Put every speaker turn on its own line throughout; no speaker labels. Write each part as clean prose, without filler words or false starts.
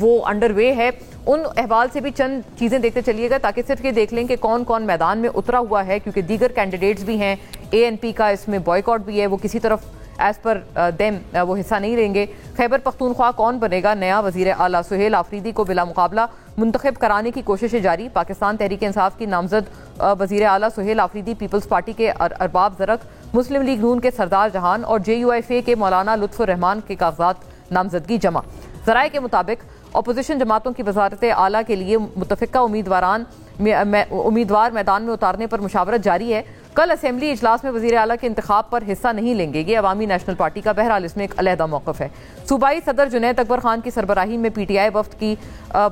وہ انڈر وے ہے. ان احوال سے بھی چند چیزیں دیکھتے چلیے گا تاکہ صرف یہ دیکھ لیں کہ کون کون میدان میں اترا ہوا ہے, کیونکہ دیگر کینڈیڈیٹس بھی ہیں. ANP کا اس میں بوائیکاٹ بھی ہے, وہ کسی طرف ایز پر دیم وہ حصہ نہیں لیں گے. خیبر پختونخوا کون بنے گا نیا وزیر اعلیٰ؟ سہیل آفریدی کو بلا مقابلہ منتخب کرانے کی کوششیں جاری. پاکستان تحریک انصاف کی نامزد وزیر اعلیٰ سہیل آفریدی پیپلز پارٹی کے ارباب زرق, مسلم لیگ نون کے سردار جہان اور JUIFA کے مولانا لطف الرحمان کے کاغذات نامزدگی جمع. ذرائع کے مطابق اپوزیشن جماعتوں کی وزارت اعلیٰ کے لیے متفقہ امیدوار میدان میں اتارنے پر مشاورت جاری ہے. کل اسمبلی اجلاس میں وزیر اعلیٰ کے انتخاب پر حصہ نہیں لیں گے. یہ عوامی نیشنل پارٹی کا بہرحال اس میں ایک علیحدہ موقف ہے. صوبائی صدر جنید اکبر خان کی سربراہی میں PTI وفد کی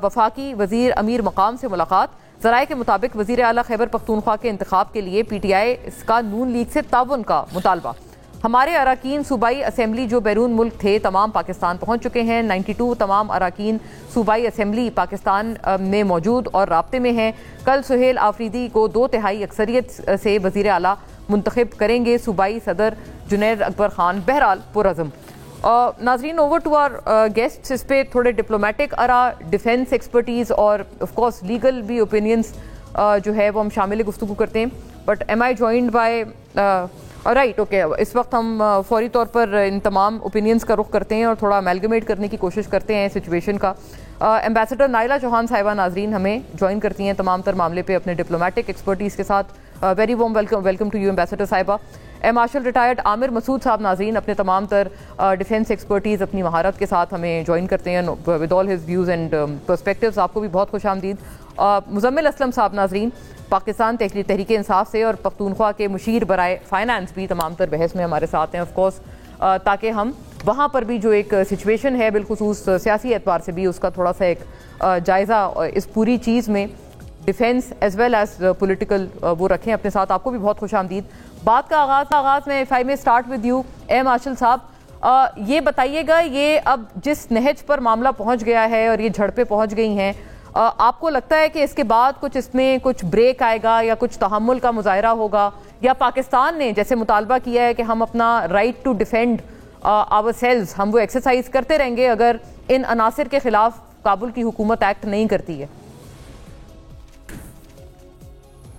وفاقی وزیر امیر مقام سے ملاقات. ذرائع کے مطابق وزیر اعلیٰ خیبر پختونخوا کے انتخاب کے لیے PTI کا نون لیگ سے تعاون کا مطالبہ. ہمارے اراکین صوبائی اسمبلی جو بیرون ملک تھے تمام پاکستان پہنچ چکے ہیں. 92 تمام اراکین صوبائی اسمبلی پاکستان میں موجود اور رابطے میں ہیں. کل سہیل آفریدی کو 2/3 اکثریت سے وزیر اعلیٰ منتخب کریں گے صوبائی صدر جنید اکبر خان. بہرحال پرعزم. ناظرین, اوور ٹو آر گیسٹس. اس پہ تھوڑے ڈپلومیٹک ارا, ڈیفینس ایکسپرٹیز اور آف کورس لیگل بھی اوپینینس جو ہے وہ ہم شامل گفتگو کرتے ہیں. But am I joined by right okay. اس وقت ہم فوری طور پر ان تمام اوپینینس کا رخ کرتے ہیں اور تھوڑا امیلگمیٹ کرنے کی کوشش کرتے ہیں سچویشن کا. ایمبیسڈر نائلہ چوہان صاحبہ ناظرین ہمیں جوائن کرتی ہیں تمام تر معاملے پہ اپنے ڈپلومیٹک ایکسپرٹیز کے ساتھ. Very warm welcome to you ambassador صاحبہ. اے مارشل ریٹائرڈ عامر مسعود صاحب ناظرین اپنے تمام تر ڈیفینس ایکسپرٹیز اپنی مہارت کے ساتھ ہمیں جوائن کرتے ہیں with all his views and perspectives. آپ کو بھی بہت خوش آمدید. مزمل اسلم صاحب ناظرین پاکستان تحریک انصاف سے اور پختونخوا کے مشیر برائے فائنانس بھی تمام تر بحث میں ہمارے ساتھ ہیں آف کورس, تاکہ ہم وہاں پر بھی جو ایک سچویشن ہے بالخصوص سیاسی اعتبار سے بھی اس کا تھوڑا سا ایک جائزہ اس پوری چیز میں defence as well as political وہ رکھیں اپنے ساتھ. آپ کو بھی بہت خوش آمدید. بات کا آغاز میں if I may start with you air marshal صاحب, یہ بتائیے گا یہ اب جس نہج پر معاملہ پہنچ گیا ہے اور یہ جھڑپیں پہنچ گئی ہیں, آپ کو لگتا ہے کہ اس کے بعد کچھ اس میں کچھ بریک آئے گا یا کچھ تحمل کا مظاہرہ ہوگا, یا پاکستان نے جیسے مطالبہ کیا ہے کہ ہم اپنا right to defend ourselves ہم وہ ایکسرسائز کرتے رہیں گے اگر ان عناصر کے خلاف کابل کی حکومت ایکٹ نہیں کرتی ہے؟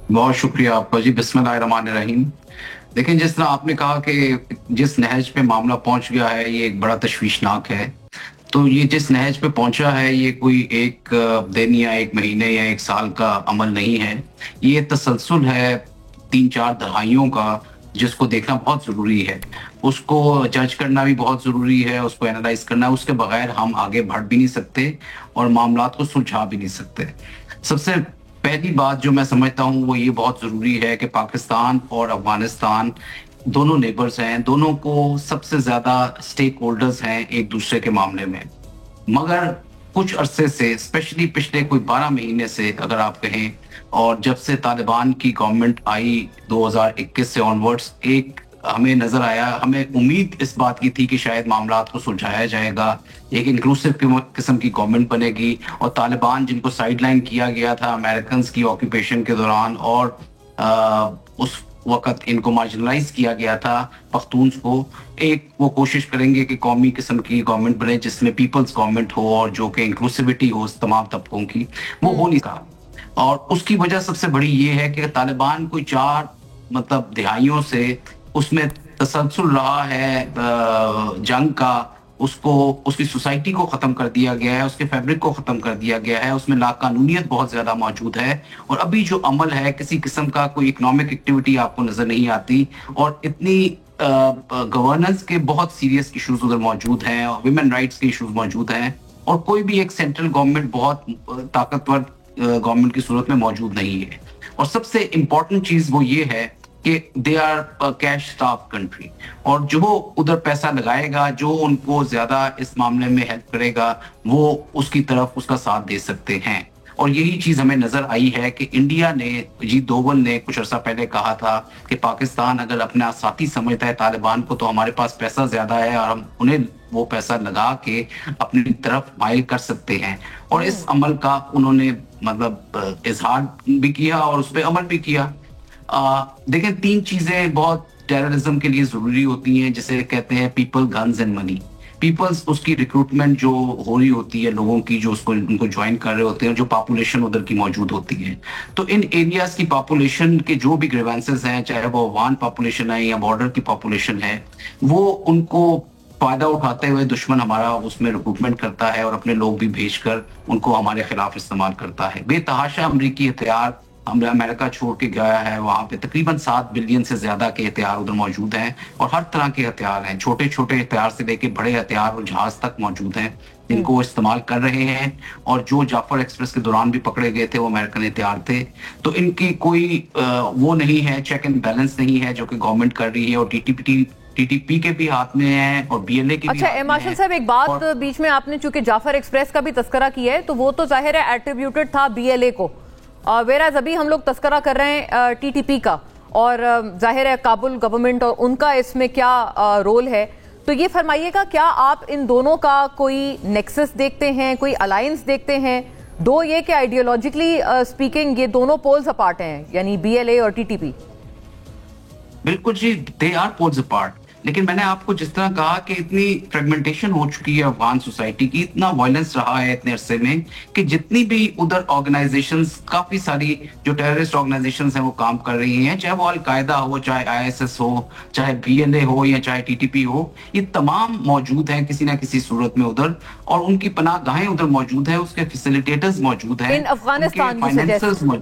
بہت شکریہ آپ کا جی. بسم اللہ الرحمن الرحیم. دیکھیں جس طرح آپ نے کہا کہ جس نہج پہ معاملہ پہنچ گیا ہے یہ ایک بڑا تشویشناک ہے. تو یہ جس نہج پہ پہنچا ہے یہ کوئی ایک دن یا ایک مہینے یا ایک سال کا عمل نہیں ہے. یہ تسلسل ہے 3-4 دہائیوں کا جس کو دیکھنا بہت ضروری ہے. اس کو جج کرنا بھی بہت ضروری ہے, اس کو اینالائز کرنا. اس کے بغیر ہم آگے بڑھ بھی نہیں سکتے اور معاملات کو سلجھا بھی نہیں سکتے. سب سے پہلی بات جو میں سمجھتا ہوں وہ یہ بہت ضروری ہے کہ پاکستان اور افغانستان دونوں نیبرز ہیں, دونوں کو سب سے زیادہ سٹیک ہولڈرز ہیں ایک دوسرے کے معاملے میں. مگر کچھ عرصے سے اسپیشلی پچھلے کوئی 12 مہینے سے اگر آپ کہیں, اور جب سے طالبان کی گورنمنٹ آئی 2021 سے آنورڈز, ایک ہمیں نظر آیا, ہمیں امید اس بات کی تھی کہ شاید معاملات کو سلجھایا جائے گا, ایک انکلوسیو قسم کی گورنمنٹ بنے گی, اور طالبان جن کو سائیڈ لائن کیا گیا تھا امریکنز کی آکوپیشن کے دوران اور اس وقت ان کو مارجنلائز کیا گیا تھا پختونس کو, ایک وہ کوشش کریں گے کہ قومی قسم کی گورنمنٹ بنے جس میں پیپلز گورنمنٹ ہو اور جو کہ انکلوسیوٹی ہو تمام طبقوں کی. وہ ہو نہیں سکا, اور اس کی وجہ سب سے بڑی یہ ہے کہ طالبان کوئی 4 دہائیوں سے اس میں تسلسل رہا ہے جنگ کا. اس کی سوسائٹی کو ختم کر دیا گیا ہے, اس کے فیبرک کو ختم کر دیا گیا ہے, اس میں لا قانونیت بہت زیادہ موجود ہے, اور ابھی جو عمل ہے کسی قسم کا کوئی اکنامک ایکٹیویٹی آپ کو نظر نہیں آتی, اور اتنی گورننس کے بہت سیریس ایشوز ادھر موجود ہیں, ویمن رائٹس کے ایشوز موجود ہیں, اور کوئی بھی ایک سینٹرل گورنمنٹ بہت طاقتور گورنمنٹ کی صورت میں موجود نہیں ہے. اور سب سے امپورٹنٹ چیز وہ یہ ہے کہ they are cash strapped country, اور جو ادھر پیسہ لگائے گا, جو ان کو زیادہ اس معاملے میں ہیلپ کرے گا, وہ اس کی طرف اس کا ساتھ دے سکتے ہیں. اور یہی چیز ہمیں نظر آئی ہے کہ انڈیا نے, اجیت دوول نے کچھ عرصہ پہلے کہا تھا کہ پاکستان اگر اپنا ساتھی سمجھتا ہے طالبان کو تو ہمارے پاس پیسہ زیادہ ہے اور ہم انہیں وہ پیسہ لگا کے اپنی طرف مائل کر سکتے ہیں. اور اس عمل کا انہوں نے اظہار بھی کیا اور اس پہ عمل بھی کیا. دیکھیں 3 چیزیں بہت ٹیررزم کے لیے ضروری ہوتی ہیں, جسے کہتے ہیں people, guns and money. Peoples اس کی ریکروٹمنٹ جو ہو رہی ہوتی ہے لوگوں کی جو ان کو جوائن کر رہے ہوتے ہیں, جو پاپولیشن ادھر کی موجود ہوتی ہے, تو ان ایریاز کی پاپولیشن کے جو بھی گریوینسز ہیں, چاہے وہ افغان پاپولیشن ہے یا بارڈر کی پاپولیشن ہے, وہ ان کو فائدہ اٹھاتے ہوئے دشمن ہمارا اس میں ریکروٹمنٹ کرتا ہے اور اپنے لوگ بھی بھیج کر ان کو ہمارے خلاف استعمال کرتا ہے. بے تحاشا امریکی ہتھیار امریکہ چھوڑ کے گیا ہے, وہاں پہ تقریباً 7 بلین سے زیادہ کے ہتھیار ادھر موجود ہیں, اور ہر طرح کے ہتھیار ہیں, چھوٹے چھوٹے ہتھیار سے لے کے بڑے ہتھیار اور جہاز تک موجود ہیں جن کو وہ استعمال کر رہے ہیں. اور جو جعفر ایکسپریس کے دوران بھی پکڑے گئے تھے وہ امریکن ہتھیار تھے. تو ان کی کوئی وہ نہیں ہے, چیک اینڈ بیلنس نہیں ہے جو کہ گورنمنٹ کر رہی ہے, اور ٹی ٹی پی کے بھی ہاتھ میں ہے اور بی ایل اے کے بھی.
اچھا مارشل صاحب, ایک بات بیچ میں آپ نے چونکہ جعفر ایکسپریس کا بھی تذکرہ کیا ہے, تو وہ تو ظاہر ہے ایٹریبیوٹڈ تھا بی ایل اے کو, ویراز ابھی ہم لوگ تذکرہ کر رہے ہیں ٹی ٹی پی کا, اور ظاہر ہے کابل گورنمنٹ اور ان کا اس میں کیا رول ہے. تو یہ فرمائیے گا, کیا آپ ان دونوں کا کوئی نیکسس دیکھتے ہیں, کوئی الائنس دیکھتے ہیں؟ دو یہ کہ آئیڈیولوجیکلی اسپیکنگ یہ دونوں پولز اپارٹ ہیں, یعنی بی ایل اے اور ٹی ٹی پی.
بالکل جی, دے آر پولز اپارٹ. لیکن میں نے آپ کو جس طرح کہا کہ اتنی فریگمنٹیشن ہو چکی ہے افغان سوسائٹی کی, اتنا وائلنس رہا ہے اتنے عرصے میں, کہ جتنی بھی ادھر آرگنائزیشنز, کافی ساری جو ٹیررسٹ آرگنائزیشنز ہیں وہ کام کر رہی ہیں, چاہے وہ القاعدہ ہو, چاہے آئی ایس ایس ہو, چاہے بی ایل اے ہو, یا چاہے ٹی ٹی پی ہو, یہ تمام موجود ہیں کسی نہ کسی صورت میں ادھر, اور ان کی پناہ گاہیں ادھر موجود ہیں, اس کے فیسیلیٹیٹرز موجود ہیں,
افغانستان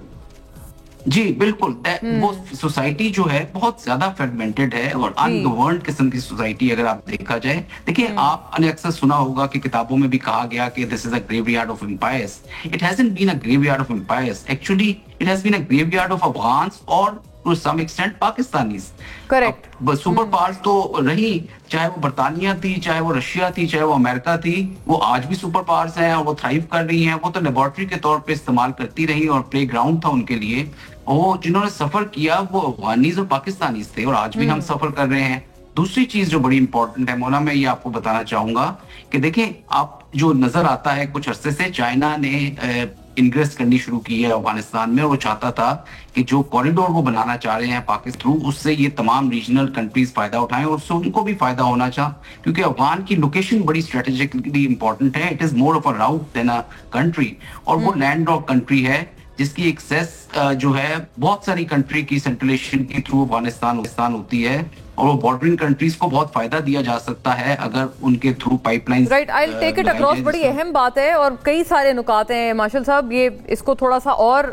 جی بالکل. وہ سوسائٹی جو ہے بہت زیادہ فریگمنٹڈ ہے اور انگورنڈ قسم کی سوسائٹی اگر آپ دیکھا جائے. دیکھیے, آپ نے اکثر سنا ہوگا کہ کتابوں میں بھی کہا گیا کہ this is a graveyard of empires. It hasn't been a graveyard of empires, actually it has been a graveyard of Afghans اور to some extent Pakistanis.
Cricket.
Super powers تو رہی, چاہے وہ برطانیہ تھی, چاہے وہ رشیا تھی, چاہے وہ امریکہ تھی, وہ آج بھی سپر پاورز ہیں اور وہ تھرائیو کر رہی ہیں. وہ تو لیبارٹری کے طور پہ استعمال کرتی رہی اور پلے گراؤنڈ تھا ان کے لیے. وہ جنہوں نے سفر کیا وہ افغانیز اور پاکستانیز تھے, اور آج بھی ہم سفر کر رہے ہیں. دوسری چیز جو بڑی امپورٹنٹ ہے مونا, میں یہ آپ کو بتانا چاہوں گا کہ دیکھیں, آپ جو نظر آتا ہے کچھ عرصے سے چائنا نے انگریس کرنی شروع کی ہے افغانستان میں, اور وہ چاہتا تھا کہ جو کوریڈور وہ بنانا چاہ رہے ہیں پاکستان تھرو, اس سے یہ تمام ریجنل کنٹریز فائدہ اٹھائیں, اور اس سے ان کو بھی فائدہ ہونا چاہ, کیونکہ افغان کی لوکیشن بڑی اسٹریٹجکلی امپورٹنٹ ہے. It is more of a route than a country, اور وہ لینڈ لاک کنٹری ہے جس کی ایکسیس جو ہے بہت ساری کنٹری کی سینٹرل ایشین کے تھرو افغانستان ہوتی ہے, اور وہ بارڈرنگ کنٹریز کو بہت فائدہ دیا جا سکتا ہے اگر ان کے through pipe line.
Right, I will take it across. بڑی اہم بات ہے اور کئی سارے نکات ہیں مارشل صاحب, یہ اس کو تھوڑا سا اور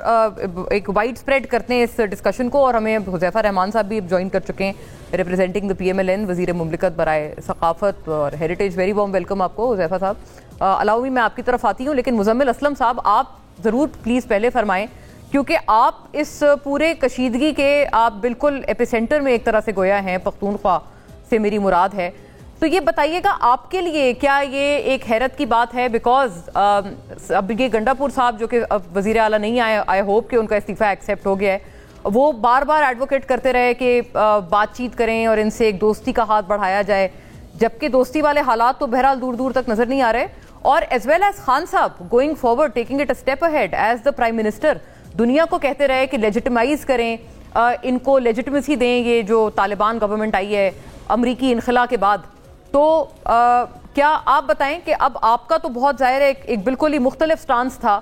ایک وائڈ اسپریڈ کرتے ہیں اس ڈسکشن کو, اور ہمیں حذیفہ رحمان صاحب بھی جوائن کر چکے ہیں, representing the P M L N, وزیر مملکت برائے ثقافت اور ہیریٹیج. ویری وارم ویلکم آپ کو حذیفہ صاحب. الاؤ می, میں آپ کی طرف آتی ہوں, لیکن مزمل اسلم صاحب آپ ضرور پلیز پہلے فرمائیں, کیونکہ آپ اس پورے کشیدگی کے آپ بالکل ایپی سینٹر میں ایک طرح سے گویا ہیں, پختونخوا سے میری مراد ہے. تو یہ بتائیے گا آپ کے لیے کیا یہ ایک حیرت کی بات ہے, بیکاز اب یہ گنڈا پور صاحب جو کہ وزیر اعلیٰ نہیں آئے, آئی ہوپ کہ ان کا استعفیٰ ایکسیپٹ ہو گیا ہے, وہ بار بار ایڈوکیٹ کرتے رہے کہ بات چیت کریں اور ان سے ایک دوستی کا ہاتھ بڑھایا جائے, جبکہ دوستی والے حالات تو بہرحال دور دور تک نظر نہیں آ رہے. اور ایز ویل ایز خان صاحب going forward taking it a step ahead as the prime minister, دنیا کو کہتے رہے کہ لیجیٹمائز کریں, ان کو لیجیٹمیسی دیں, یہ جو طالبان گورنمنٹ آئی ہے امریکی انخلا کے بعد. تو کیا آپ بتائیں کہ اب آپ کا تو بہت ظاہر ہے ایک بالکل ہی مختلف سٹانس تھا,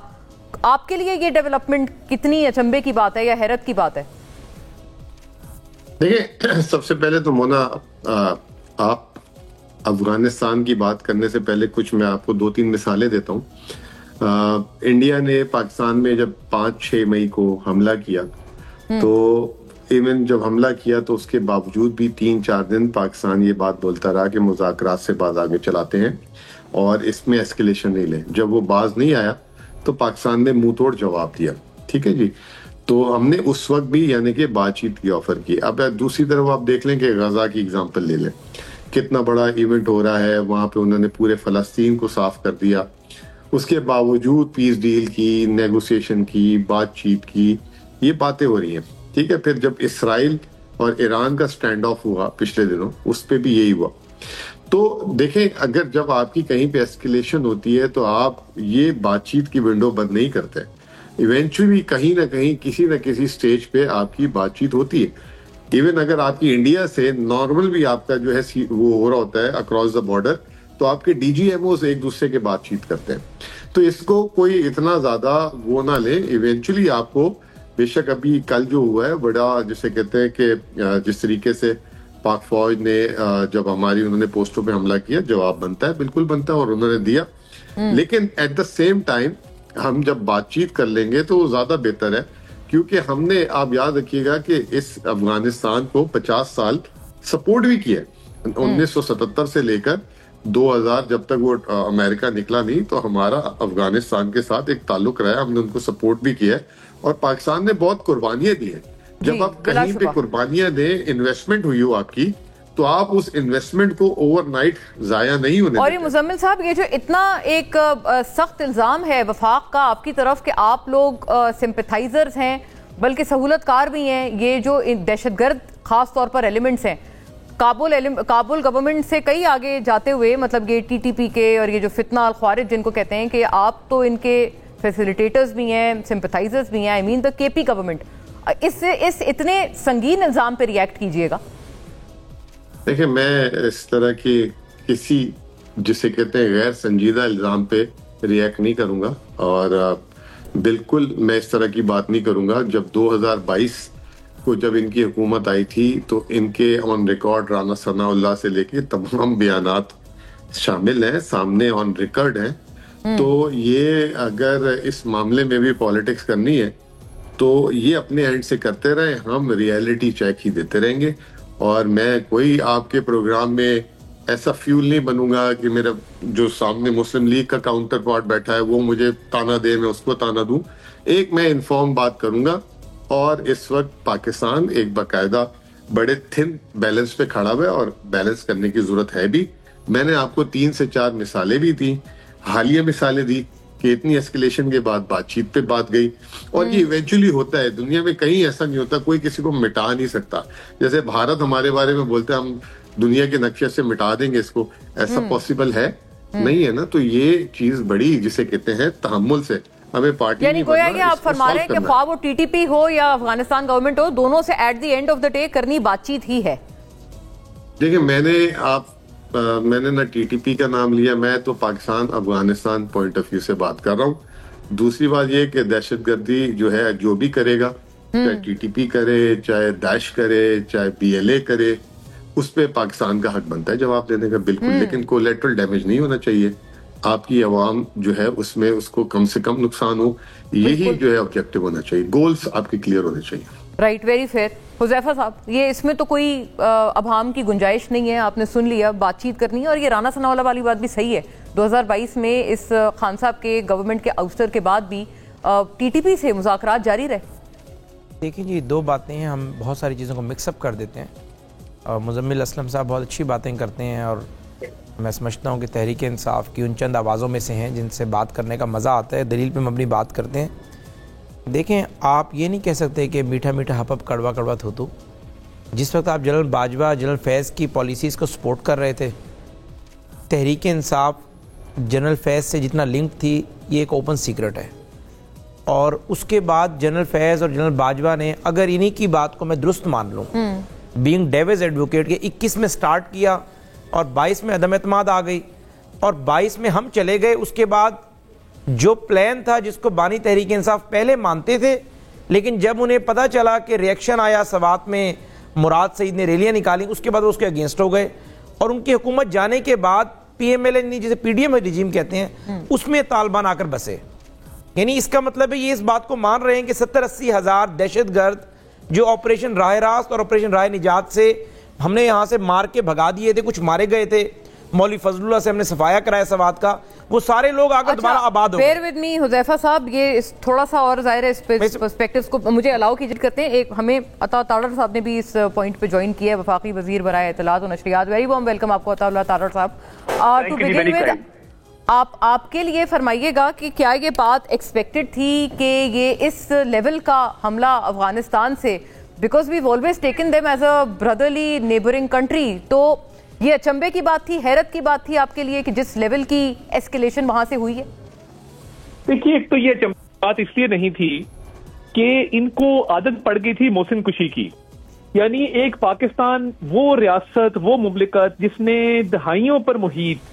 آپ کے لیے یہ ڈیولپمنٹ کتنی اچنبے کی بات ہے یا حیرت کی بات ہے؟
دیکھیں, سب سے پہلے تو مونا, آپ افغانستان کی بات کرنے سے پہلے کچھ میں آپ کو 2-3 مثالیں دیتا ہوں. انڈیا نے پاکستان میں جب 5-6 مئی کو حملہ کیا, تو ایون جب حملہ کیا تو اس کے باوجود بھی 3-4 دن پاکستان یہ بات بولتا رہا کہ مذاکرات سے باز آگے چلاتے ہیں اور اس میں ایسکیلیشن نہیں لیں. جب وہ باز نہیں آیا تو پاکستان نے منہ توڑ جواب دیا. ٹھیک ہے جی, تو ہم نے اس وقت بھی یعنی کہ بات چیت کی آفر کی. اب دوسری طرف آپ دیکھ لیں کہ غزہ کی اگزامپل لے لیں, کتنا بڑا ایونٹ ہو رہا ہے وہاں پہ, انہوں نے پورے فلسطین کو صاف کر دیا, اس کے باوجود پیس ڈیل کی, نیگوسیشن کی, بات چیت کی, یہ باتیں ہو رہی ہیں. ٹھیک ہے, پھر جب اسرائیل اور ایران کا سٹینڈ آف ہوا پچھلے دنوں, اس پہ بھی یہی ہوا. تو دیکھیں, اگر جب آپ کی کہیں پہ ایسکیلیشن ہوتی ہے تو آپ یہ بات چیت کی ونڈو بند نہیں کرتے, ایونچولی کہیں نہ کہیں کسی نہ کسی سٹیج پہ آپ کی بات چیت ہوتی ہے. ایون اگر آپ کی انڈیا سے نارمل بھی آپ کا جو ہے وہ ہو رہا ہوتا ہے اکراس دا بارڈر, تو آپ کے ڈی جی ایم اوز ایک دوسرے کے بات چیت کرتے ہیں. تو اس کو کوئی اتنا زیادہ وہ نہ لیں. ایونچولی آپ کو بے شک ابھی کل جو ہوا ہے بڑا جسے کہتے ہیں کہ جس طریقے سے پاک فوج نے جب انہوں نے پوسٹوں پہ حملہ کیا جواب بنتا ہے, بالکل بنتا ہے, اور انہوں نے دیا. لیکن ایٹ دا سیم ٹائم ہم جب بات چیت کر لیں گے تو وہ زیادہ بہتر ہے, کیونکہ ہم نے, آپ یاد رکھیے گا کہ اس افغانستان کو 50 سال سپورٹ بھی کیا ہے. 1977 سے لے کر 2000 جب تک وہ امریکہ نکلا نہیں تو ہمارا افغانستان کے ساتھ ایک تعلق رہا, ہم نے ان کو سپورٹ بھی کیا ہے, اور پاکستان نے بہت قربانیاں دی ہیں. جب آپ کہیں پہ قربانیاں دیں, انویسٹمنٹ ہوئی ہو آپ کی, تو آپ اس انویسٹمنٹ کو اوور نائٹ ضائع نہیں ہونے.
اور یہ مزمل صاحب, یہ جو اتنا ایک سخت الزام ہے وفاق کا آپ کی طرف کہ آپ لوگ سمپتھائزرز ہیں بلکہ سہولت کار بھی ہیں, یہ جو دہشت گرد خاص طور پر ایلیمنٹس ہیں, کابل گورنمنٹ سے کئی آگے جاتے ہوئے, مطلب یہ ٹی ٹی پی کے اور یہ جو فتنہ الخوارج جن کو کہتے ہیں, کہ آپ تو ان کے فیسیلیٹیٹرز بھی ہیں, سمپتھائزرز بھی ہیں, آئی مین دا کے پی گورنمنٹ. اس اتنے سنگین الزام پہ ریئیکٹ کیجئے گا.
دیکھیں, میں اس طرح کی کسی جسے کہتے ہیں غیر سنجیدہ الزام پہ ریئیکٹ نہیں کروں گا, اور بالکل میں اس طرح کی بات نہیں کروں گا. جب 2022 کو جب ان کی حکومت آئی تھی تو ان کے آن ریکارڈ رانا ثناء اللہ سے لے کے تمام بیانات شامل ہیں, سامنے آن ریکارڈ ہیں. تو یہ اگر اس معاملے میں بھی پالیٹکس کرنی ہے تو یہ اپنے اینڈ سے کرتے رہیں, ہم ریئلٹی چیک ہی دیتے رہیں گے. اور میں کوئی آپ کے پروگرام میں ایسا فیول نہیں بنوں گا کہ میرا جو سامنے مسلم لیگ کا کاؤنٹر پارٹ بیٹھا ہے وہ مجھے تانا دے, میں اس کو تانا دوں. ایک میں انفارم بات کروں گا, اور اس وقت پاکستان ایک باقاعدہ بڑے تھن بیلنس پہ کھڑا ہوا ہے, اور بیلنس کرنے کی ضرورت ہے بھی. میں نے آپ کو 3 سے 4 مثالیں بھی دی, حالیہ مثالیں دی کہ اتنی اسکلیشن کے بعد بات چیت پہ بات گئی, اور یہ ایونچولی ہوتا ہے. دنیا میں کہیں ایسا نہیں ہوتا, کوئی کسی کو مٹا نہیں سکتا. جیسے بھارت ہمارے بارے میں بولتے ہیں ہم دنیا کے نقشے سے مٹا دیں گے اس کو, ایسا پاسبل ہے نہیں ہے نا. تو یہ چیز بڑی جسے کہتے ہیں تحمل سے ہمیں پارٹی,
یعنی گویا کہ آپ فرما رہے ہیں کہ خواہ وہ ٹی ٹی پی ہو یا افغانستان گورنمنٹ ہو, دونوں سے at the end of the day کرنی بات چیت ہی ہے.
دیکھیں, میں نے نہ ٹی ٹی پی کا نام لیا, میں تو Pakistan Afghanistan point of view سے بات کر رہا ہوں. دوسری بات یہ کہ دہشت گردی جو ہے جو بھی کرے گا, چاہے ٹی ٹی پی کرے, چاہے داعش کرے, چاہے بی ایل اے کرے, اس پہ پاکستان کا حق بنتا ہے جواب دینے کا, بالکل. لیکن کولیٹرل ڈیمیج نہیں ہونا چاہیے, آپ کی عوام جو ہے اس میں اس کو کم سے کم نقصان ہو, یہی جو ہے آبجیکٹو ہونا چاہیے, گولز آپ کے کلیئر ہونے چاہیے.
Right, very fair. حذیفہ صاحب, یہ اس میں تو کوئی ابہام کی گنجائش نہیں ہے, آپ نے سن لیا, بات چیت کرنی ہے. اور یہ رانا ثناء اللہ والی بات بھی صحیح ہے, 2022 میں اس خان صاحب کے گورنمنٹ کے اوسر کے بعد بھی ٹی ٹی پی سے مذاکرات جاری رہے.
دیکھیں جی, 2 باتیں ہیں, ہم بہت ساری چیزوں کو مکس اپ کر دیتے ہیں. اور مزمل اسلم صاحب بہت اچھی باتیں کرتے ہیں, اور میں سمجھتا ہوں کہ تحریک انصاف کی ان چند آوازوں میں سے ہیں جن سے بات کرنے کا مزہ آتا ہے, دلیل پہ مبنی بات کرتے ہیں. دیکھیں, آپ یہ نہیں کہہ سکتے کہ میٹھا میٹھا ہپ ہپ کڑوا کڑوا تھوتو. جس وقت آپ جنرل باجوہ, جنرل فیض کی پالیسیز کو سپورٹ کر رہے تھے, تحریک انصاف جنرل فیض سے جتنا لنک تھی یہ ایک اوپن سیکرٹ ہے. اور اس کے بعد جنرل فیض اور جنرل باجوہ نے, اگر انہی کی بات کو میں درست مان لوں, بینگ ڈیوز ایڈوکیٹ کے 21 میں سٹارٹ کیا اور 22 میں عدم اعتماد آ گئی, اور 22 میں ہم چلے گئے. اس کے بعد جو پلان تھا جس کو بانی تحریک انصاف پہلے مانتے تھے, لیکن جب انہیں پتہ چلا کہ ریئیکشن آیا, سوات میں مراد سعید نے ریلیاں نکالی, اس کے بعد وہ اس کے اگینسٹ ہو گئے. اور ان کی حکومت جانے کے بعد پی ایم ایل این, جسے پی ڈی ایم ریجیم کہتے ہیں, اس میں طالبان آ کر بسے. یعنی اس کا مطلب ہے یہ اس بات کو مان رہے ہیں کہ 70-80 ہزار دہشت گرد جو آپریشن راہ راست اور آپریشن راہ نجات سے ہم نے یہاں سے مار کے بھگا دیے تھے, کچھ مارے گئے تھے, مولوی فضل اللہ سے ہم نے صفایا کرایا سوات کا, وہ سارے لوگ آ کر دوبارہ آباد ہو گئے.
بیئر ود می حذیفہ صاحب, یہ تھوڑا سا اور ظاہر ہے اس پرسپیکٹیوز کو مجھے الاؤ کیجیے کرتے ہیں. ایک ہمیں عطا تارڑ صاحب نے بھی اس پوائنٹ پہ جوائن کیا ہے, وفاقی وزیر برائے اطلاعات و نشریات. ویری وارم ویلکم آپ کو عطا اللہ تارڑ صاحب. ٹو بگن ود, آپ کے لیے فرمائیے گا کہ کیا یہ بات ایکسپیکٹڈ تھی کہ یہ اس لیول کا حملہ افغانستان سے, because we've always taken them as a brotherly neighbouring country, تو یہ اچنبے کی بات تھی, حیرت کی بات تھی آپ کے لیے کہ جس لیول کی ایسکیلیشن وہاں سے ہوئی ہے؟
دیکھیے, ایک تو یہ بات اس لیے نہیں تھی کہ ان کو عادت پڑ گئی تھی محسن کشی کی. یعنی ایک پاکستان وہ ریاست, وہ مملکت جس نے دہائیوں پر محیط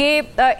کہ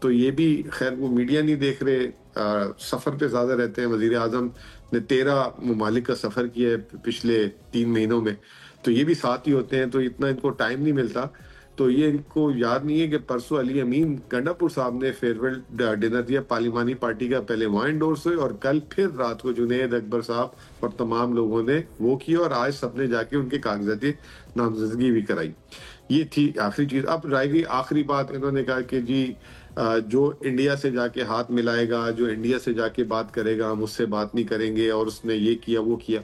تو یہ بھی خیر وہ میڈیا نہیں دیکھ رہے, سفر پہ زیادہ رہتے ہیں. وزیر اعظم نے 13 ممالک کا سفر کیا ہے پچھلے 3 مہینوں میں, تو یہ بھی ساتھ ہی ہوتے ہیں, تو اتنا ان کو ٹائم نہیں ملتا. تو یہ ان کو یاد نہیں ہے کہ پرسوں علی امین گنڈا پور صاحب نے فیئر ویل ڈنر دیا پارلیمانی پارٹی کا, پہلے وہاں انڈورس ہوئے اور کل پھر رات کو جنید اکبر صاحب اور تمام لوگوں نے وہ کیا, اور آج سب نے جا کے ان کے کاغذاتی نامزدگی بھی کرائی. یہ تھی آخری چیز. اب رائے آخری بات انہوں نے کہا کہ جی جو انڈیا سے جا کے ہاتھ ملائے گا, جو انڈیا سے جا کے بات کرے گا, ہم اس سے بات نہیں کریں گے, اور اس نے یہ کیا وہ کیا.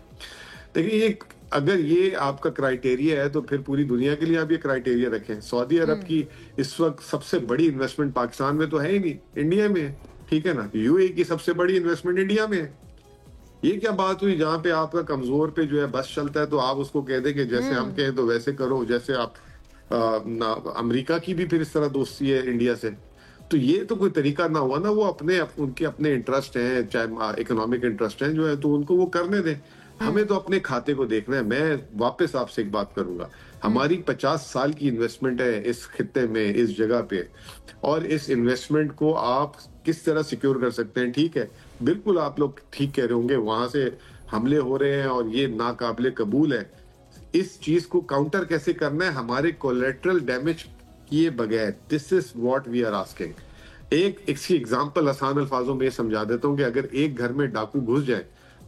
دیکھیں یہ اگر یہ آپ کا کرائیٹیریا ہے تو پھر پوری دنیا کے لیے آپ یہ کرائیٹیریا رکھیں. سعودی عرب کی اس وقت سب سے بڑی انویسٹمنٹ پاکستان میں تو ہے ہی نہیں, انڈیا میں ہے, ٹھیک ہے نا. یو اے کی سب سے بڑی انویسٹمنٹ انڈیا میں ہے. یہ کیا بات ہوئی جہاں پہ آپ کا کمزور پہ جو ہے بس چلتا ہے تو آپ اس کو کہہ دیں کہ جیسے ہم کہیں تو ویسے کرو, جیسے آپ امریکہ کی بھی پھر اس طرح دوستی ہے انڈیا سے. تو یہ تو کوئی طریقہ نہ ہوا نا. وہ ان کے اپنے انٹرسٹ ہیں, چاہے اکنامک انٹرسٹ ہیں جو ہے, تو ان کو وہ کرنے دیں. ہمیں تو اپنے کھاتے کو دیکھنا ہے. میں واپس آپ سے ایک بات کروں گا, ہماری 50 سال کی انویسٹمنٹ ہے اس خطے میں, اس جگہ پہ, اور اس انویسٹمنٹ کو آپ کس طرح سیکیور کر سکتے ہیں. ٹھیک ہے, بالکل آپ لوگ ٹھیک کہہ رہے ہوں گے, وہاں سے حملے ہو رہے ہیں اور یہ ناقابل قبول ہے. اس چیز کو کاؤنٹر کیسے کرنا ہے ہمارے کولیٹرل ڈیمیج کیے بغیر. This is what we are asking. اس کی ایگزامپل آسان الفاظوں میں یہ سمجھا دیتا ہوں کہ اگر ایک گھر میں ڈاکو گھس جائے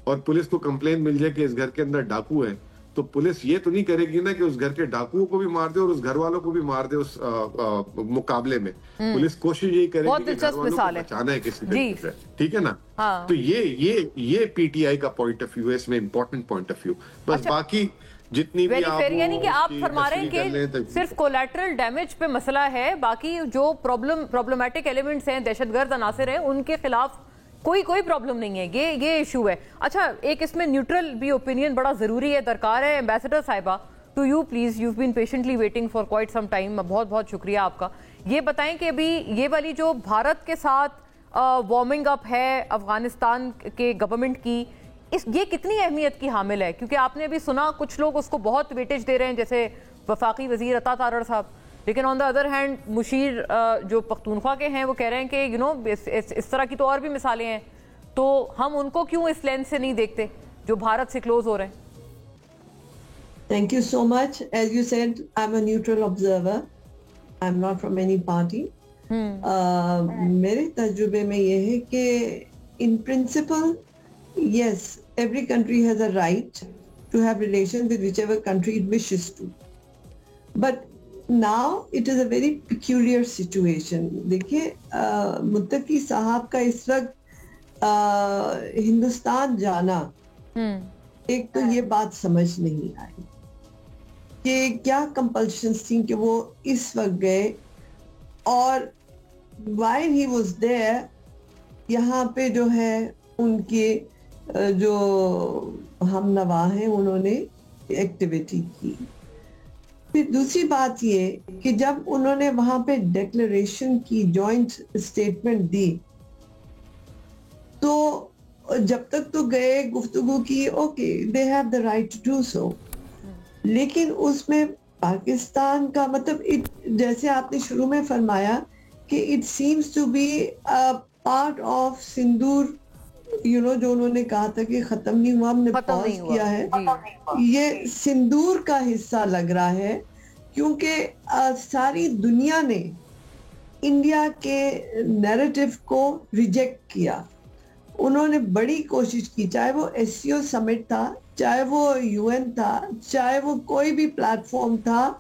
اور پولیس کو کمپلین مل جائے کہ اس گھر کے اندر ڈاکو ہے, تو پولیس یہ تو نہیں کرے گی نا کہ اس گھر کے ڈاکوؤں کو بھی مار دے اور اس گھر والوں کو بھی مار دے. اس مقابلے میں پولیس کوشش یہی کرے گی کہ گھر والوں کو بچانا ہے کسی طریقے سے, ٹھیک ہے نا. تو یہ پی ٹی آئی کا پوائنٹ آف ویو ہے, اس میں امپورٹنٹ پوائنٹ آف ویو. بس باقی جتنی بھی
یعنی کہ آپ فرما رہے ہیں کہ صرف کولیٹرل ڈیمیج پہ مسئلہ ہے, باقی جو پرابلمٹک ایلیمنٹس ہیں, دہشت گرد عناصر ہیں, ان کے خلاف کوئی پرابلم نہیں ہے. یہ ایشو ہے. اچھا, ایک اس میں نیوٹرل بھی اوپینین بڑا ضروری ہے, درکار ہے. ایمبیسڈر صاحبہ, to you please, you been patiently waiting for quite some time. بہت بہت شکریہ آپ کا. یہ بتائیں کہ ابھی یہ والی جو بھارت کے ساتھ وارمنگ اپ ہے افغانستان کے گورنمنٹ کی, یہ کتنی اہمیت کی حامل ہے؟ کیونکہ آپ نے ابھی سنا کچھ لوگ اس کو بہت ویٹیج دے رہے ہیں, جیسے وفاقی وزیر عطا تارڑ صاحب, لیکن آن دا ادر ہینڈ مشیر جو پختونخوا کے ہیں وہ کہہ رہے ہیں کہ اس طرح کی تو اور بھی مثالیں ہیں, تو ہم ان کو کیوں اس لینس سے نہیں دیکھتے جو بھارت سے کلوز ہو رہے ہیں؟
Thank you so much. As you said, I'm a neutral observer. I'm not from any party. میرے تجربے میں یہ ہے کہ in principle, yes, every country has a right to have relations with whichever country it wishes to. But now it is a very peculiar situation. دیکھیے, متقی صاحب کا اس وقت ہندوستان جانا, ایک تو یہ بات سمجھ نہیں آئی کہ کیا کمپلشنز تھیں کہ وہ اس وقت گئے, اور while he was there یہاں پہ جو ہے ان کے جو ہم نوا ہیں انہوں نے ایکٹیویٹی کی. پھر دوسری بات یہ کہ جب انہوں نے وہاں پہ ڈیکلریشن کی, جوائنٹ اسٹیٹمنٹ دی, تو جب تک تو گئے گفتگو کی, okay, they have the right to do so, لیکن اس میں پاکستان کا مطلب جیسے آپ نے شروع میں فرمایا کہ it seems to be a part of sindoor, جو انہوں نے کہا تھا کہ ختم نہیں ہوا, ہم نے پاز کیا ہے, یہ سندور کا حصہ لگ رہا ہے, کیونکہ ساری دنیا نے انڈیا کے نیریٹو کو ریجیکٹ کیا. انہوں نے بڑی کوشش کی, چاہے وہ ایس سی او سمٹ تھا, چاہے وہ یو این تھا, چاہے وہ کوئی بھی پلیٹ فارم تھا,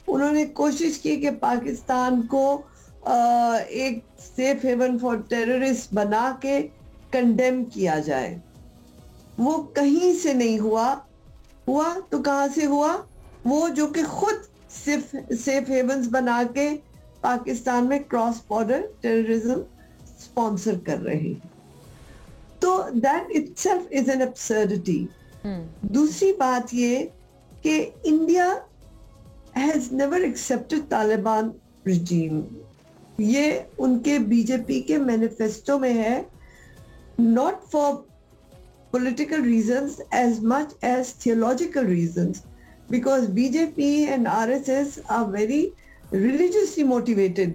انہوں نے کوشش کی کہ پاکستان کو ایک سیف ہیون فار ٹیررسٹ بنا کے کنڈیم کیا جائے. وہ کہیں سے نہیں ہوا تو کہاں سے ہوا؟ وہ جو کہ خود سیف ہیونز بنا کے پاکستان میں کراس بارڈر ٹیررزم اسپانسر کر رہے ہیں. تو that itself is an absurdity. دوسری بات یہ کہ India has never accepted Taliban regime. یہ ان کے بی جے پی کے مینیفیسٹو میں ہے, not for political reasons as much as theological reasons, because BJP and RSS are very religiously motivated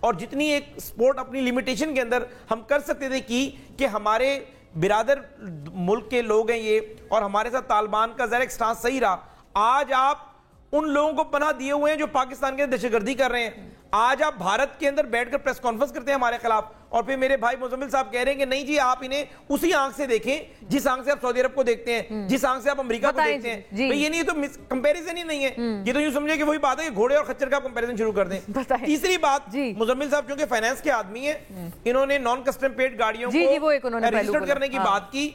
اور جتنی ایک سپورٹ اپنی لمیٹیشن کے اندر ہم کر سکتے تھے کہ ہمارے برادر ملک کے لوگ ہیں یہ، اور ہمارے ساتھ طالبان کا ذرا ایک سٹانس صحیح رہا. آج آپ ان لوگوں کو پناہ دیے ہوئے ہیں جو پاکستان کے اندر دہشت گردی کر رہے ہیں. آج آپ بھارت کے اندر بیٹھ کر پریس کانفرنس کرتے ہیں ہمارے خلاف، اور پھر میرے بھائی مزمل صاحب کہہ رہے ہیں کہ نہیں جی آپ انہیں اسی آنکھ سے دیکھیں جس آنکھ سے آپ سعودی عرب کو دیکھتے ہیں، جس آنکھ سے آپ امریکہ کو دیکھتے ہیں. یہ نہیں تو کمپیریزن ہی نہیں ہے، یہ تو یوں سمجھے کہ وہی بات ہے کہ گھوڑے اور خچر کا کمپیریزن شروع کر دیں. تیسری بات، مزمل صاحب چونکہ فائنانس کے آدمی ہیں، انہوں نے نان کسٹم پیڈ گاڑیوں کو رجسٹر کرنے کی بات کی.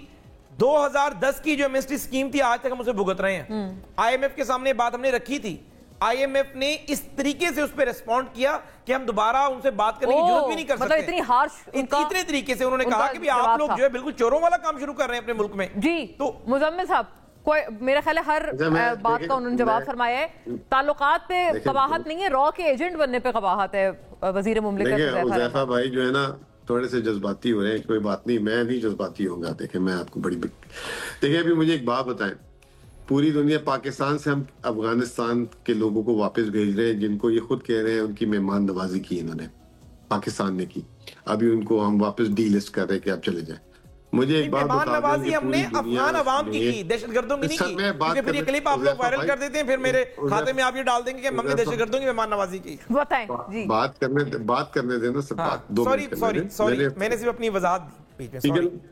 2010 کی جو ایمنسٹی اسکیم تھی آج تک ہم اسے بھگت رہے ہیں. آئی ایم ایف کے سامنے بات ہم نے رکھی تھی، آئی ایم ایف نے اس طریقے سے اس پہ ریسپونڈ کیا کہ ہم دوبارہ ان سے بات کرنے کی ضرورت بھی نہیں کر سکتے. اتنی ہارش اتنے طریقے سے انہوں نے کہا کہ آپ لوگ جو ہے بالکل چوروں والا کام شروع کر رہے ہیں اپنے ملک میں.
جی تو مزمل صاحب کوئی میرا خیال ہے ہر بات کا انہوں نے جواب فرمایا ہے. تعلقات پہ قباحت نہیں ہے، را کے ایجنٹ بننے پہ قباحت ہے. وزیر مملکت
حذیفہ بھائی جو ہے نا تھوڑے سے جذباتی ہو رہے ہیں. کوئی بات نہیں، میں بھی جذباتی ہوں گا. دیکھیں میں آپ کو دیکھیں ابھی مجھے ایک بات بتائیں، پوری دنیا پاکستان سے ہم افغانستان کے لوگوں کو واپس بھیج رہے ہیں جن کو یہ خود کہہ رہے ہیں ان کی مہمان نوازی کی انہوں نے، پاکستان نے کی. ابھی ان کو ہم واپس ڈی لسٹ کر رہے ہیں کہ آپ چلے جائیں. مجھے ایک بات بتا دیں،
ہم نے افغان عوام کی کی، دہشت گردوں کی نہیں کی. کیونکہ پھر یہ کلپ آپ لوگ وائرل کر دیتے ہیں، پھر میرے کھاتے میں آپ یہ ڈال دیں گے کہ ہم نے دہشت گردوں کی مہمان نوازی کی.
بتائیں جی،
بات کرنے دینا سب.
سوری میں نے صرف اپنی وضاحت دی.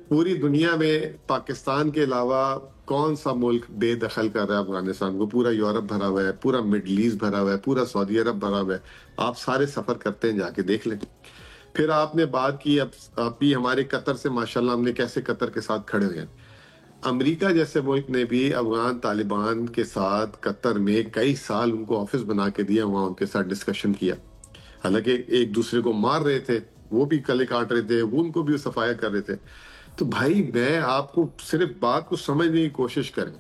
پوری دنیا میں پاکستان کے علاوہ کون سا ملک بے دخل کر رہا ہے افغانستان کو؟ پورا یورپ بھرا ہوا ہے، پورا مڈل ایسٹ بھرا ہوا ہے، پورا سعودی عرب بھرا ہوا ہے. آپ سارے سفر کرتے ہیں، جا کے دیکھ لیں. پھر آپ نے بات کی اب بھی ہمارے قطر سے، ماشاءاللہ ہم نے کیسے قطر کے ساتھ کھڑے ہوئے ہیں. امریکہ جیسے ملک نے بھی افغان طالبان کے ساتھ قطر میں کئی سال ان کو آفس بنا کے دیا، وہاں ان کے ساتھ ڈسکشن کیا. حالانکہ ایک دوسرے کو مار رہے تھے، وہ بھی کلے کاٹ رہے تھے، وہ ان کو بھی صفایا کر رہے تھے. تو بھائی میں آپ کو صرف بات کو سمجھنے کی کوشش کریں.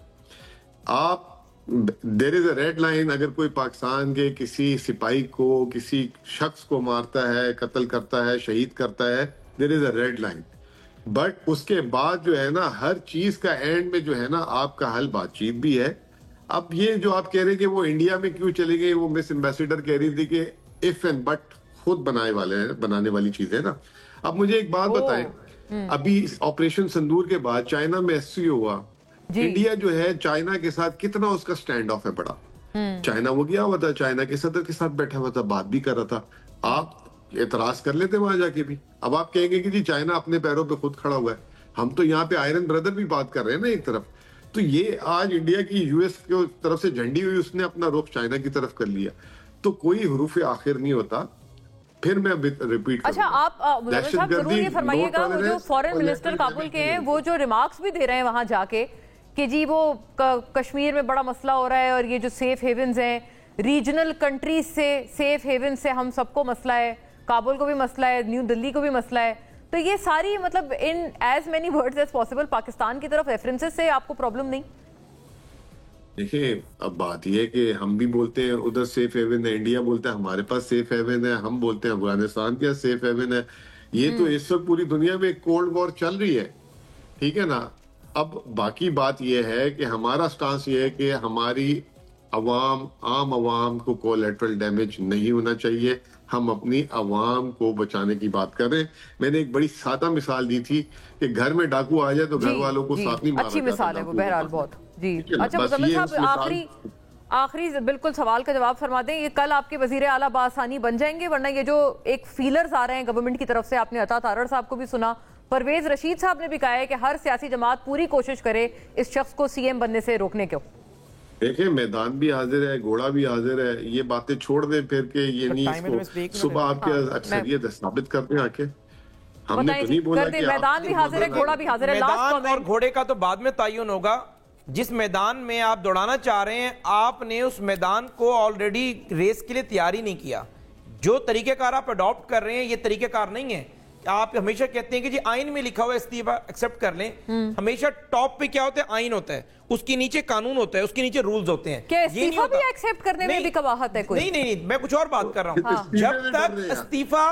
آپ دیر از اے ریڈ لائن. اگر کوئی پاکستان کے کسی سپاہی کو، کسی شخص کو مارتا ہے، قتل کرتا ہے، شہید کرتا ہے، دیر از اے ریڈ لائن. بٹ اس کے بعد جو ہے نا ہر چیز کا اینڈ میں جو ہے نا آپ کا حل بات چیت بھی ہے. اب یہ جو آپ کہہ رہے ہیں کہ وہ انڈیا میں کیوں چلے گئے، وہ مس ایمبیسیڈر کہہ رہی تھی کہ اف اینڈ بٹ خود بنانے والی چیز ہے نا. اب مجھے ایک بات بتائیں، ابھی آپریشن سندور کے بعد چائنا میں SCO ہوا. انڈیا جو ہے چائنا کے ساتھ کتنا اس کا سٹینڈ آف ہے بڑا. چائنا وہ گیا ہوا تھا، چائنا کے صدر کے ساتھ بیٹھا ہوا تھا، بات بھی کر رہا تھا. آپ اعتراض کر لیتے وہاں جا کے بھی. اب آپ کہیں گے کہ جی چائنا اپنے پیروں پہ خود کھڑا ہوا ہے. ہم تو یہاں پہ آئرن بردر بھی بات کر رہے ہیں نا ایک طرف. تو یہ آج انڈیا کی US کی طرف سے جھنڈی ہوئی، اس نے اپنا رخ چائنا کی طرف کر لیا. تو کوئی حروف آخر نہیں ہوتا. پھر میں ریپیٹ کروں.
اچھا آپ مزمل صاحب ضرور یہ فرمائیے گا، وہ جو فورن منسٹر کابل کے ہیں وہ جو ریمارکس بھی دے رہے ہیں وہاں جا کے کہ جی وہ کشمیر میں بڑا مسئلہ ہو رہا ہے، اور یہ جو سیف ہیونز ہیں ریجنل کنٹریز سے، سیف ہیون سے ہم سب کو مسئلہ ہے، کابل کو بھی مسئلہ ہے، نیو دلی کو بھی مسئلہ ہے. تو یہ ساری مطلب in as many words as possible Pakistan کی طرف ریفرنسز سے آپ کو پرابلم نہیں؟
دیکھیں اب بات یہ ہے کہ ہم بھی بولتے ہیں ادھر سیف ہیون ہے، انڈیا بولتا ہے ہمارے پاس سیف ہیون ہے، ہم بولتے ہیں افغانستان کیا سیف ہیون ہے. یہ تو اس وقت پوری دنیا میں کولڈ وار چل رہی ہے، ٹھیک ہے نا. اب باقی بات یہ ہے کہ ہمارا سٹانس یہ ہے کہ ہماری عام عوام کو کولیٹرل ڈیمیج نہیں ہونا چاہیے. ہم اپنی عوام کو بچانے کی بات کر رہے ہیں. میں نے ایک بڑی سادہ مثال دی تھی کہ گھر میں ڈاکو آ جائے تو گھر والوں کو ساتھ نہیں مارا جاتا.
اچھی مثال ہے وہ بہرحال بہت. جی اچھا مزمل صاحب آخری بالکل سوال کا جواب فرما دیں. یہ کل آپ کے وزیر اعلیٰ بآسانی بن جائیں گے؟ ورنہ یہ جو ایک فیلرز آ رہے ہیں گورنمنٹ کی طرف سے، آپ نے عطا تارڑ صاحب کو بھی سنا، پرویز رشید صاحب نے بھی کہا ہے کہ ہر سیاسی جماعت پوری کوشش کرے اس شخص کو CM بننے سے روکنے کو.
دیکھیں میدان بھی حاضر ہے، گھوڑا بھی حاضر ہے. یہ باتیں چھوڑ دیں پھر کہ یہ نہیں صبح آپ کی اکثریت ثابت کرتے ہیں آ کے. ہم نے تو نہیں بولا کہ
میدان بھی حاضر ہے، گھوڑا بھی حاضر ہے.
میدان اور گھوڑے کا تو بعد میں تعین ہوگا. جس میدان میں آپ دوڑانا چاہ رہے ہیں آپ نے اس میدان کو آلریڈی ریس کے لیے تیاری نہیں کیا. جو طریقہ کار آپ اڈاپٹ کر رہے ہیں یہ طریقہ کار نہیں ہے. آپ ہمیشہ کہتے ہیں کہ جی آئین میں لکھا ہوا استعفیٰ ایکسپٹ کر لیں. ہمیشہ ٹاپ پہ کیا ہوتا ہے؟ آئین ہوتا ہے، اس کے نیچے قانون ہوتا ہے، اس کے نیچے رولز ہوتے ہیں.
کیا استعفیٰ بھی ایکسپٹ کرنے میں بھی قباحت ہے کوئی؟
نہیں میں کچھ اور بات کر رہا ہوں. جب تک استعفیٰ